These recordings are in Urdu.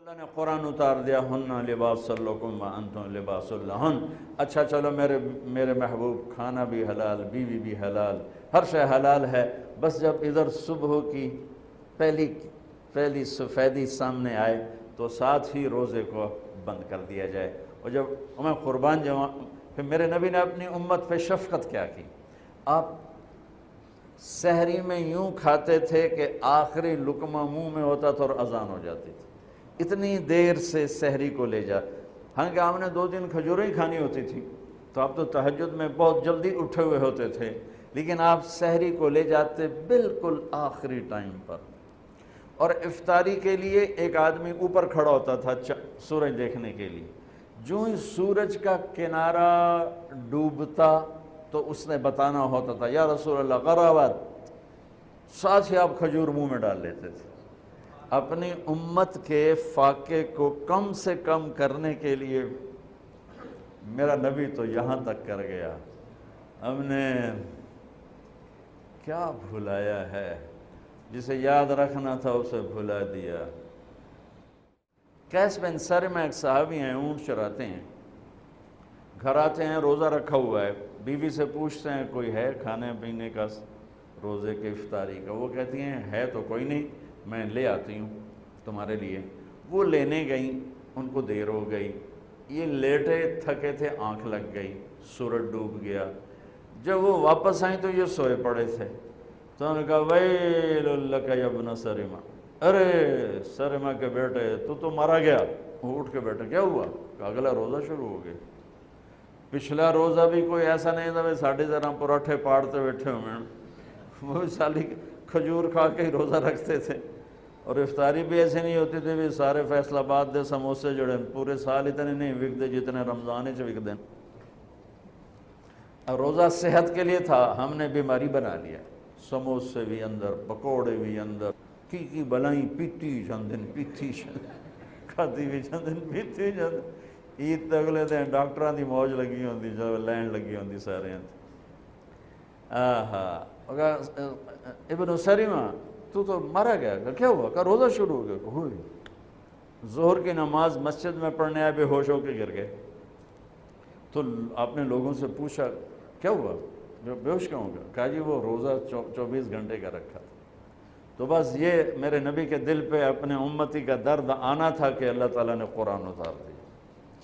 اللہ نے قرآن اتار دیا ہن لباس لکم وانتم لباس لہن. اچھا چلو میرے محبوب کھانا بھی حلال، بیوی بھی حلال، ہر شے حلال ہے. بس جب ادھر صبح کی پہلی سفیدی سامنے آئے تو ساتھ ہی روزے کو بند کر دیا جائے. اور جب میں قربان جاؤں، پھر میرے نبی نے اپنی امت پہ شفقت کیا کی. آپ سحری میں یوں کھاتے تھے کہ آخری لقمہ منہ میں ہوتا تھا اور اذان ہو جاتی تھی. اتنی دیر سے سحری کو لے جا. حالانکہ آپ نے 2 کھجوریں ہی کھانی ہوتی تھی، تو آپ تو تہجد میں بہت جلدی اٹھے ہوئے ہوتے تھے، لیکن آپ سحری کو لے جاتے بالکل آخری ٹائم پر. اور افطاری کے لیے ایک آدمی اوپر کھڑا ہوتا تھا سورج دیکھنے کے لیے. جو ہی سورج کا کنارہ ڈوبتا تو اس نے بتانا ہوتا تھا یا رسول اللہ غرابت. ساتھ ہی آپ کھجور منہ میں ڈال لیتے تھے. اپنی امت کے فاقے کو کم سے کم کرنے کے لیے میرا نبی تو یہاں تک کر گیا. ہم نے کیا بھلایا ہے، جسے یاد رکھنا تھا اسے بھلا دیا. قیس بن سرمہ ایک صحابی ہیں، اونٹ چراتے ہیں. گھر آتے ہیں، روزہ رکھا ہوا ہے. بیوی سے پوچھتے ہیں کوئی ہے کھانے پینے کا روزے کے افطاری کا؟ وہ کہتی ہیں ہے تو کوئی نہیں، میں لے آتی ہوں تمہارے لیے. وہ لینے گئیں، ان کو دیر ہو گئی. یہ لیٹے تھکے تھے، آنکھ لگ گئی، سورج ڈوب گیا. جب وہ واپس آئیں تو یہ سوئے پڑے تھے. تو انہوں نے کہا ویل لک یا ابن سرمہ، ارے سرمہ کے بیٹے تو مارا گیا. وہ اٹھ کے بیٹھے، کیا ہوا؟ کہ اگلا روزہ شروع ہو گیا. پچھلا روزہ بھی کوئی ایسا نہیں تھا ساڑھے ذرا پراٹھے پاڑتے بیٹھے ہوئے ہیں. وہ سالی کھجور کھا کے ہی روزہ رکھتے تھے. اور افطاری بھی ایسے نہیں ہوتی تھی بھی سارے فیصل آباد دے سموسے جڑے پورے سال اتنے نہیں وکتے جتنے رمضان ہی وکتے. روزہ صحت کے لیے تھا، ہم نے بیماری بنا لیا. سموسے بھی اندر، پکوڑے بھی اندر، کی بلائیں پیتی چندن پیتی کھاتی بھی چندن پیتی چندن. عید اگلے دن ڈاکٹران دی موج لگی ہوندی، جب لین لگی ہوندی سارے. ابن سرمہ تو مارا گیا. کیا ہوا؟ کہ روزہ شروع ہو گیا. ہوئی ظہر کی نماز مسجد میں پڑھنے آئے، بے ہوش ہو کے گر گئے. تو آپ نے لوگوں سے پوچھا کیا ہوا، جو بے ہوش کیوں ہو گیا؟ کہا جی وہ روزہ 24 گھنٹے کا رکھا تھا. تو بس یہ میرے نبی کے دل پہ اپنے امتی کا درد آنا تھا کہ اللہ تعالیٰ نے قرآن اتار دیا.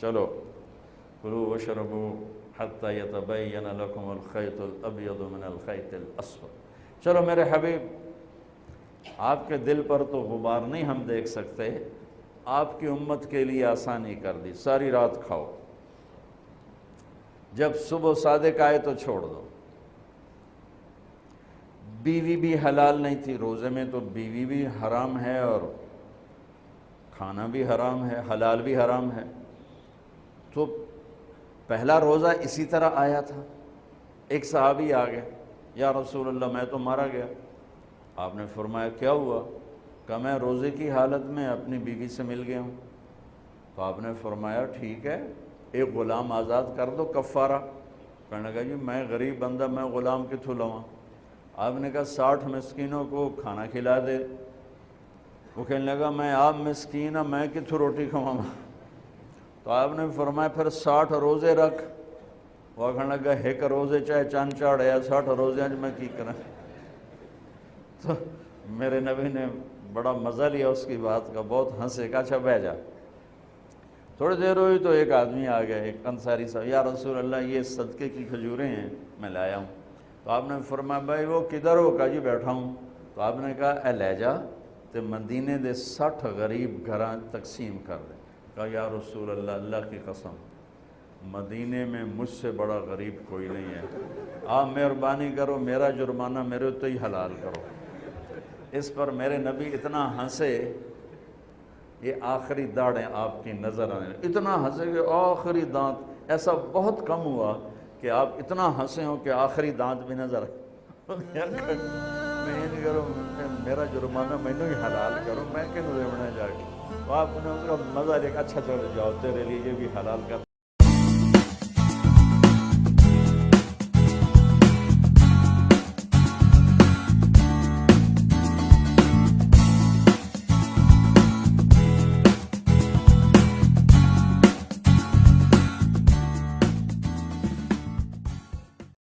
چلو کلوا واشربوا حتی یتبین لکم الخیط الابیض من الخیط الاسود. چلو میرے حبیب، آپ کے دل پر تو غبار نہیں ہم دیکھ سکتے، آپ کی امت کے لیے آسانی کر دی، ساری رات کھاؤ، جب صبح صادق آئے تو چھوڑ دو. بیوی بھی حلال نہیں تھی روزے میں، تو بیوی بھی حرام ہے اور کھانا بھی حرام ہے، حلال بھی حرام ہے. تو پہلا روزہ اسی طرح آیا تھا. ایک صحابی آ گیا، یا رسول اللہ میں تو مارا گیا. آپ نے فرمایا کیا ہوا؟ کہ میں روزے کی حالت میں اپنی بیوی سے مل گیا ہوں. تو آپ نے فرمایا ٹھیک ہے، ایک غلام آزاد کر دو کفارہ. کہنے لگا جی میں غریب بندہ، میں غلام کتھوں لواں؟ آپ نے کہا 60 مسکینوں کو کھانا کھلا دے. وہ کہنے لگا میں آپ مسکین ہوں، میں کتھوں روٹی کھواؤں؟ تو آپ نے فرمایا پھر 60 روزے رکھ. وہ کہنے لگا ایک روزے چاہے چند چاڑے 60 روزے میں کی کریں. تو میرے نبی نے بڑا مزہ لیا اس کی بات کا، بہت ہنسے. کا اچھا بہ جا. تھوڑی دیر ہوئی تو ایک آدمی آ گیا، ایک انصاری صاحب، یا رسول اللہ یہ صدقے کی کھجوریں ہیں میں لایا ہوں. تو آپ نے فرمایا بھائی وہ کدھر ہو؟ کہا جی بیٹھا ہوں. تو آپ نے کہا اے لے جا تے مدینے دے 60 غریب گھراں تقسیم کر دے. کہا یا رسول اللہ اللہ کی قسم مدینے میں مجھ سے بڑا غریب کوئی نہیں ہے، آپ مہربانی کرو میرا جرمانہ میرے تو ہی حلال کرو. اس پر میرے نبی اتنا ہنسے، یہ آخری داڑیں آپ کی نظر آنے، اتنا ہنسے کہ آخری دانت. ایسا بہت کم ہوا کہ آپ اتنا ہنسے ہوں کہ آخری دانت بھی نظر میں نہیں کروں، میرا جرمانہ میں نے ہی حلال کروں، میں کیوں دیونا جا کے. آپ نے ان کا مزہ لے کے اچھا چلو جاؤ تیرے لیے یہ بھی حلال کر